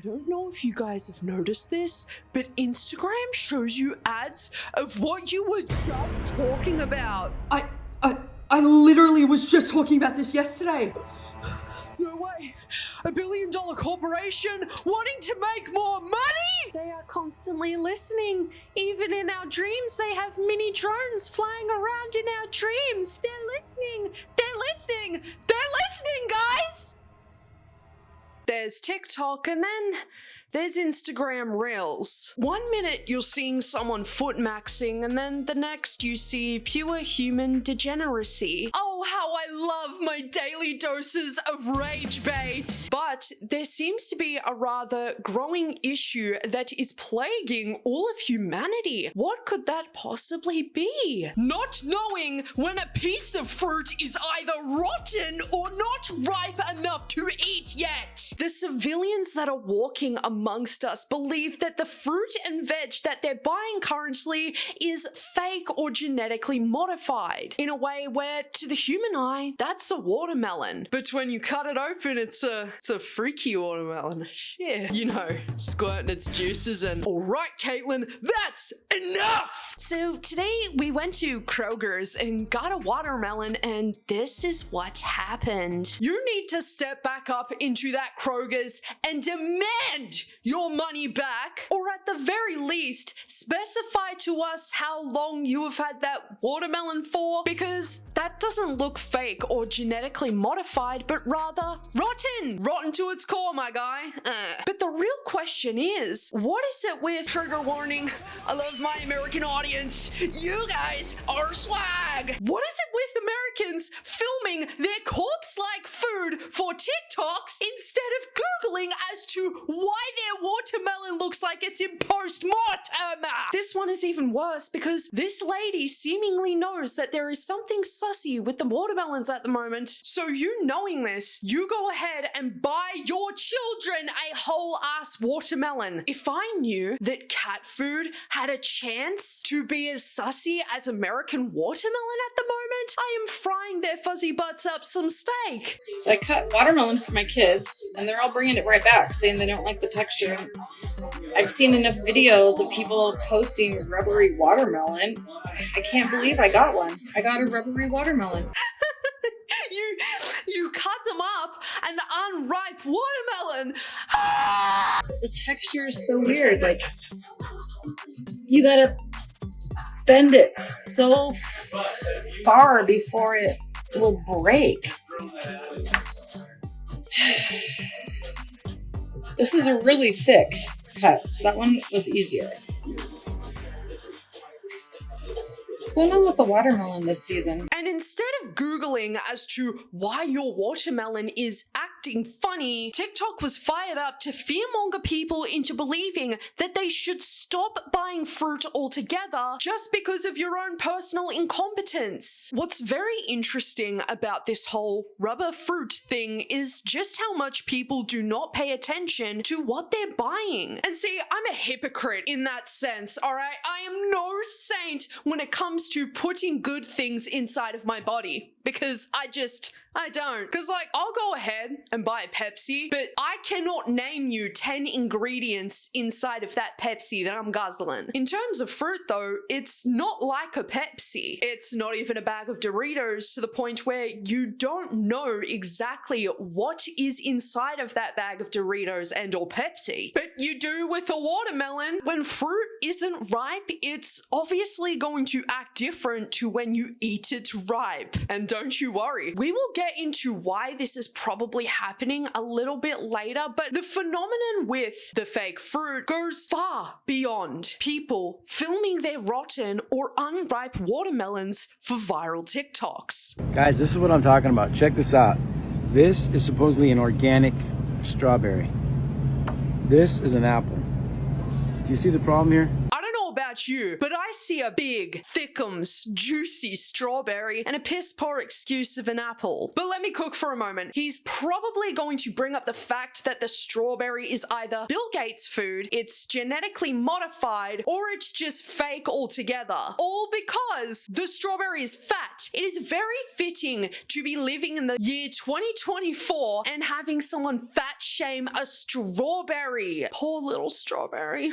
don't know if you guys have noticed this, but Instagram shows you ads of what you were just talking about. I literally was just talking about this yesterday. No way! $1 billion corporation wanting to make more money? They are constantly listening. Even in our dreams, they have mini drones flying around in our dreams. They're listening! They're listening! They're listening, guys! There's TikTok, and then there's Instagram Reels. 1 minute you're seeing someone foot maxing, and then the next you see pure human degeneracy. Oh, how I love my daily doses of rage bait. But there seems to be a rather growing issue that is plaguing all of humanity. What could that possibly be? Not knowing when a piece of fruit is either rotten or not ripe enough to eat yet. The civilians that are walking amongst us believe that the fruit and veg that they're buying currently is fake or genetically modified in a way where to the human eye that's a watermelon, but when you cut it open it's a freaky watermelon. Shit, you know, squirting its juices and all right, Caitlin, that's enough. So today we went to Kroger's and got a watermelon, and this is what happened. You need to step back up into that Kroger's and demand your money back, or at the very least specify to us how long you have had that watermelon for, because that doesn't look fake or genetically modified, but rather rotten to its core, my guy. But the real question is, what is it with trigger warning? I love my American audience. You guys are swag. What is it with Americans filming their corpse-like food for TikToks instead of Googling as to why their watermelon looks like it's in post-mortem? This one is even worse because this lady seemingly knows that there is something sussy with the watermelons at the moment. So you knowing this, you go ahead and buy your children a whole ass watermelon. If I knew that cat food had a chance to be as sussy as American watermelon at the moment, I am frying their fuzzy butts up some steak. So I cut watermelons for my kids, and they're all bringing it right back, saying they don't like the texture. I've seen enough videos of people posting rubbery watermelon. I can't believe I got one. I got a rubbery watermelon. You cut them up, an unripe watermelon. The texture is so weird. Like, you gotta bend it so far before it will break. This is a really thick cut, so that one was easier. What's going on with the watermelon this season? And instead of Googling as to why your watermelon is acting funny, TikTok was fired up to fearmonger people into believing that they should stop buying fruit altogether just because of your own personal incompetence. What's very interesting about this whole rubber fruit thing is just how much people do not pay attention to what they're buying. And see, I'm a hypocrite in that sense, alright? I am no saint when it comes to putting good things inside of my body, because I don't. Because, like, I'll go ahead and buy a Pepsi, but I cannot name you 10 ingredients inside of that Pepsi that I'm guzzling. In terms of fruit, though, it's not like a Pepsi. It's not even a bag of Doritos, to the point where you don't know exactly what is inside of that bag of Doritos and or Pepsi. But you do with a watermelon. When fruit isn't ripe, it's obviously going to act different to when you eat it ripe. And don't you worry, we will get into why this is probably happening a little bit later, but the phenomenon with the fake fruit goes far beyond people filming their rotten or unripe watermelons for viral TikToks. Guys, this is what I'm talking about. Check this out. This is supposedly an organic strawberry. This is an apple. Do you see the problem here? I don't know about about you, but I see a big, thickums, juicy strawberry and a piss poor excuse of an apple. But let me cook for a moment. He's probably going to bring up the fact that the strawberry is either Bill Gates' food, it's genetically modified, or it's just fake altogether. All because the strawberry is fat. It is very fitting to be living in the year 2024 and having someone fat shame a strawberry. Poor little strawberry.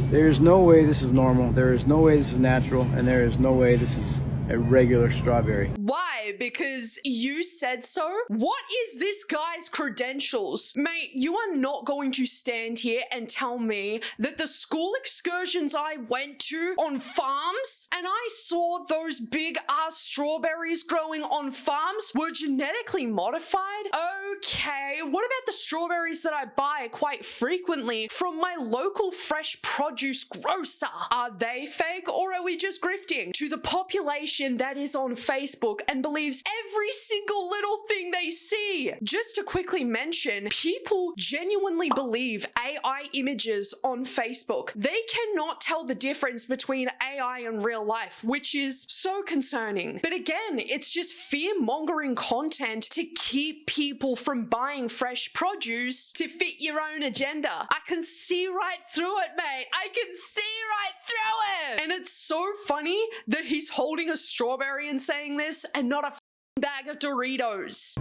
There is no way this is normal. There is no way this is natural. And there is no way this is a regular strawberry. Why? Because you said so? What is this guy's credentials? Mate, you are not going to stand here and tell me that the school excursions I went to on farms and I saw those big ass strawberries growing on farms were genetically modified? Okay, what about the strawberries that I buy quite frequently from my local fresh produce grocer? Are they fake or are we just grifting to the population that is on Facebook and believes every single little thing they see? Just to quickly mention, people genuinely believe AI images on Facebook. They cannot tell the difference between AI and real life, which is so concerning. But again, it's just fear-mongering content to keep people from buying fresh produce to fit your own agenda. I can see right through it, mate. I can see right through it. And it's so funny that he's holding a strawberry and saying this and not a bag of Doritos.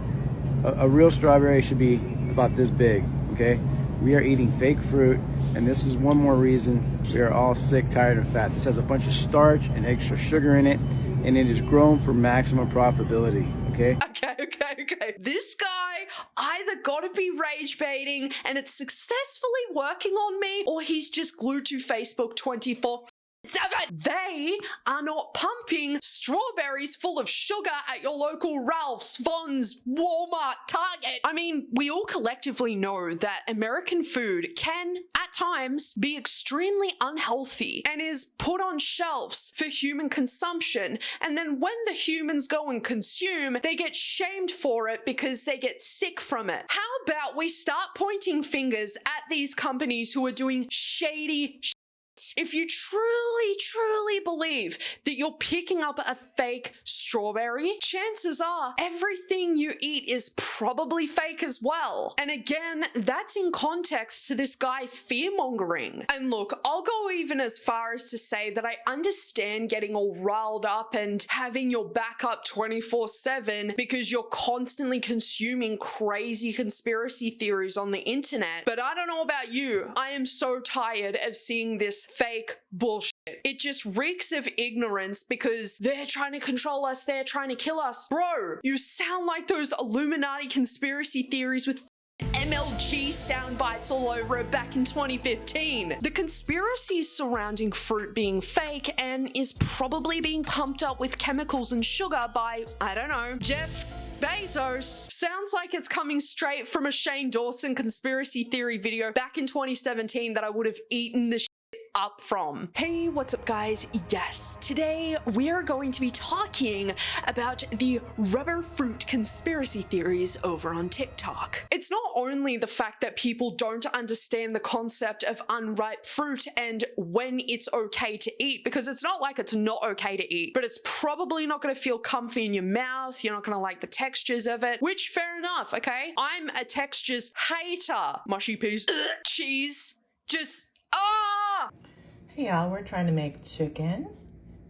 A real strawberry should be about this big, okay? We are eating fake fruit, and this is one more reason we are all sick, tired, and fat. This has a bunch of starch and extra sugar in it, and it is grown for maximum profitability, okay? Okay. This guy either gotta be rage baiting and it's successfully working on me, or he's just glued to Facebook 24/7. They are not pumping strawberries full of sugar at your local Ralph's, Vons, Walmart, Target. I mean, we all collectively know that American food can, at times, be extremely unhealthy and is put on shelves for human consumption. And then when the humans go and consume, they get shamed for it because they get sick from it. How about we start pointing fingers at these companies who are doing shady shit? If you truly believe that you're picking up a fake strawberry, chances are everything you eat is probably fake as well. And again, that's in context to this guy fear-mongering. And look, I'll go even as far as to say that I understand getting all riled up and having your back up 24/7 because you're constantly consuming crazy conspiracy theories on the internet. But I don't know about you, I am so tired of seeing this fake bullshit. It just reeks of ignorance because they're trying to control us, they're trying to kill us. Bro, you sound like those Illuminati conspiracy theories with MLG sound bites all over it back in 2015. The conspiracy surrounding fruit being fake and is probably being pumped up with chemicals and sugar by, I don't know, Jeff Bezos. Sounds like it's coming straight from a Shane Dawson conspiracy theory video back in 2017 that I would have eaten the up from. Hey, what's up guys? Yes, today we are going to be talking about the rubber fruit conspiracy theories over on TikTok. It's not only the fact that people don't understand the concept of unripe fruit and when it's okay to eat, because it's not like it's not okay to eat, but it's probably not going to feel comfy in your mouth. You're not going to like the textures of it, which fair enough, okay? I'm a textures hater. Mushy peas, cheese, just Hey y'all, we're trying to make chicken.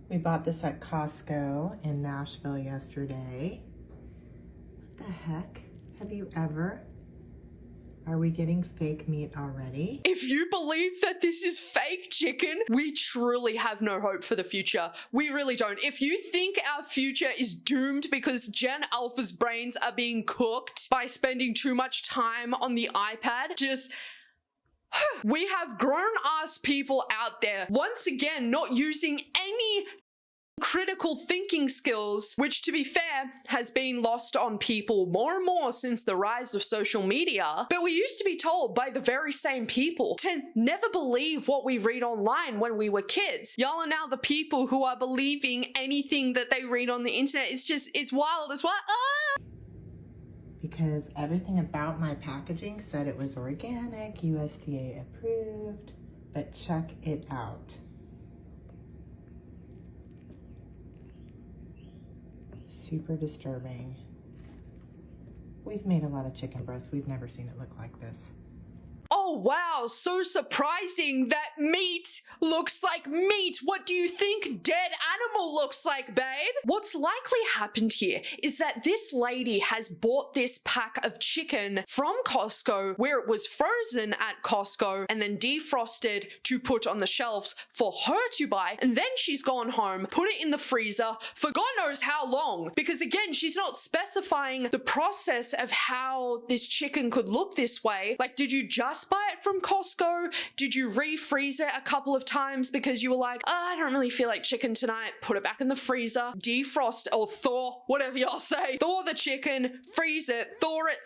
We bought this at Costco in Nashville yesterday. What the heck? Have you ever? Are we getting fake meat already? If you believe that this is fake chicken, we truly have no hope for the future. We really don't. If you think our future is doomed because Gen Alpha's brains are being cooked by spending too much time on the iPad, just we have grown-ass people out there, once again, not using any critical thinking skills, which to be fair has been lost on people more and more since the rise of social media. But we used to be told by the very same people to never believe what we read online when we were kids. Y'all are now the people who are believing anything that they read on the internet. It's wild as what? Because everything about my packaging said it was organic, USDA approved, but check it out. super disturbing. We've made a lot of chicken breasts. We've never seen it look like this. Oh wow, so surprising that meat looks like meat. What do you think dead animal looks like, babe? What's likely happened here is that this lady has bought this pack of chicken from Costco where it was frozen at Costco and then defrosted to put on the shelves for her to buy. And then she's gone home, put it in the freezer for God knows how long. Because again, she's not specifying the process of how this chicken could look this way. Like, did you just buy it from Costco? Did you refreeze it a couple of times because you were like, oh, I don't really feel like chicken tonight? Put it back in the freezer, defrost or thaw, whatever y'all say. Thaw the chicken, freeze it, thaw it,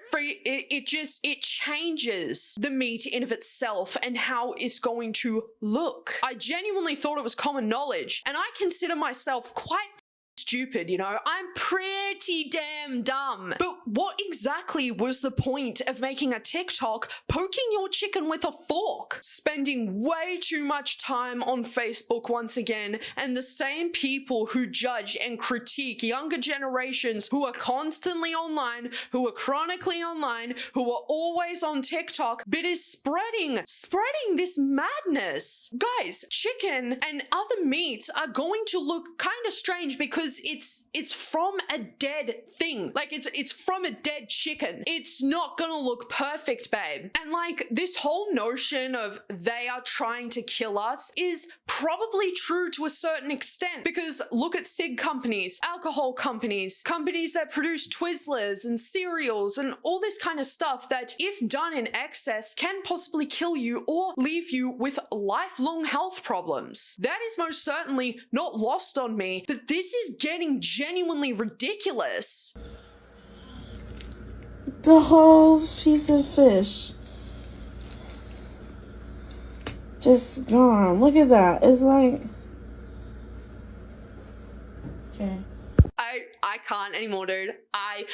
it changes the meat in of itself and how it's going to look. I genuinely thought it was common knowledge, and I consider myself quite stupid, you know? I'm pretty damn dumb. But what exactly was the point of making a TikTok poking your chicken with a fork? Spending way too much time on Facebook once again, and the same people who judge and critique younger generations who are constantly online, who are chronically online, who are always on TikTok, but is spreading this madness. Guys, chicken and other meats are going to look kind of strange because it's from a dead thing. Like it's from a dead chicken. It's not gonna look perfect, babe. And like this whole notion of they are trying to kill us is probably true to a certain extent, because look at cig companies, alcohol companies, companies that produce Twizzlers and cereals and all this kind of stuff that if done in excess can possibly kill you or leave you with lifelong health problems. That is most certainly not lost on me, but this is getting genuinely ridiculous. The whole piece of fish just gone. Look at that. It's like, okay. I can't anymore, dude. I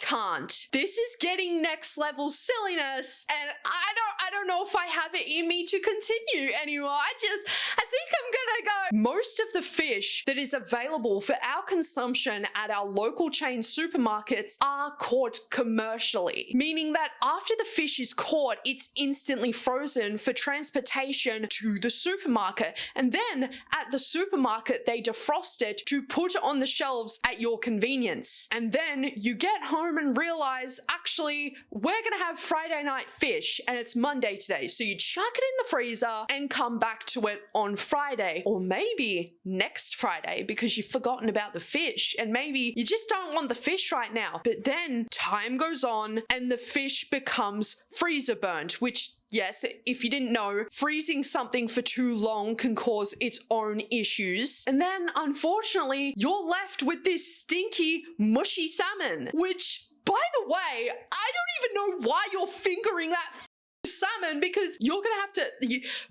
can't. This is getting next level silliness, and I don't know if I have it in me to continue anymore. I think I'm gonna go. Most of the fish that is available for our consumption at our local chain supermarkets are caught commercially, meaning that after the fish is caught, it's instantly frozen for transportation to the supermarket, and then at the supermarket they defrost it to put on the shelves at your convenience. And then you get home and realize, actually, we're gonna have Friday night fish and it's Monday today. So you chuck it in the freezer and come back to it on Friday, or maybe next Friday because you've forgotten about the fish and maybe you just don't want the fish right now. But then time goes on and the fish becomes freezer burnt, which, yes, if you didn't know, freezing something for too long can cause its own issues. And then, unfortunately, you're left with this stinky, mushy salmon, which, by the way, I don't even know why you're fingering that salmon, because you're gonna have to,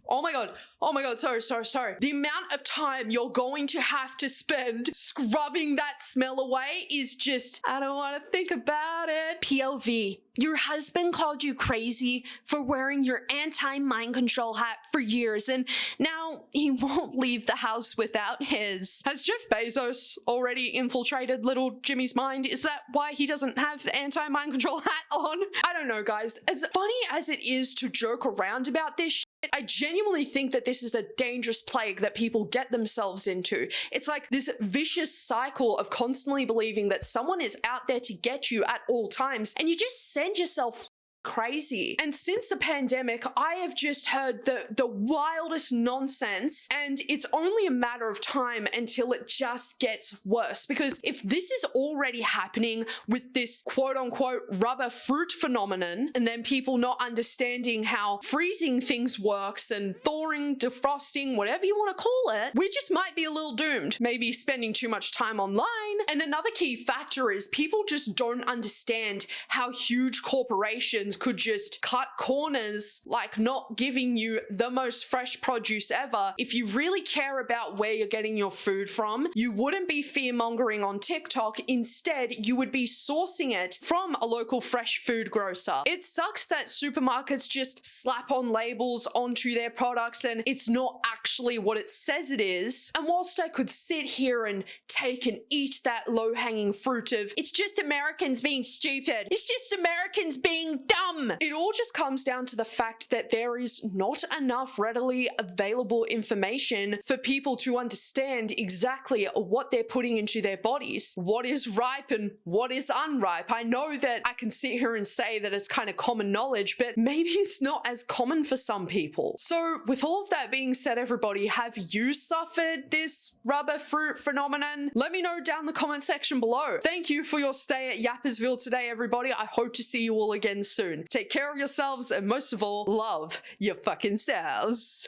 oh my god, sorry. The amount of time you're going to have to spend scrubbing that smell away is just, I don't want to think about it. POV. Your husband called you crazy for wearing your anti-mind control hat for years, and now he won't leave the house without his. Has Jeff Bezos already infiltrated little Jimmy's mind? Is that why he doesn't have the anti-mind control hat on? I don't know, guys. As funny as it is to joke around about this shit, I genuinely think that this is a dangerous plague that people get themselves into. It's like this vicious cycle of constantly believing that someone is out there to get you at all times, and you just send yourself crazy. And since the pandemic, I have just heard the wildest nonsense, and it's only a matter of time until it just gets worse. Because if this is already happening with this quote-unquote rubber fruit phenomenon, and then people not understanding how freezing things works and thawing, defrosting, whatever you want to call it, we just might be a little doomed. Maybe spending too much time online. And another key factor is people just don't understand how huge corporations Americans could just cut corners, like not giving you the most fresh produce ever, if you really care about where you're getting your food from, you wouldn't be fear-mongering on TikTok. Instead, you would be sourcing it from a local fresh food grocer. It sucks that supermarkets just slap on labels onto their products and it's not actually what it says it is. And whilst I could sit here and take and eat that low-hanging fruit of, it's just Americans being stupid, it's just Americans being dumb, it all just comes down to the fact that there is not enough readily available information for people to understand exactly what they're putting into their bodies, what is ripe and what is unripe. I know that I can sit here and say that it's kind of common knowledge, but maybe it's not as common for some people. So with all of that being said, everybody, have you suffered this rubber fruit phenomenon? Let me know down in the comment section below. Thank you for your stay at Yappersville today, everybody. I hope to see you all again soon. Take care of yourselves and most of all, love your fucking selves.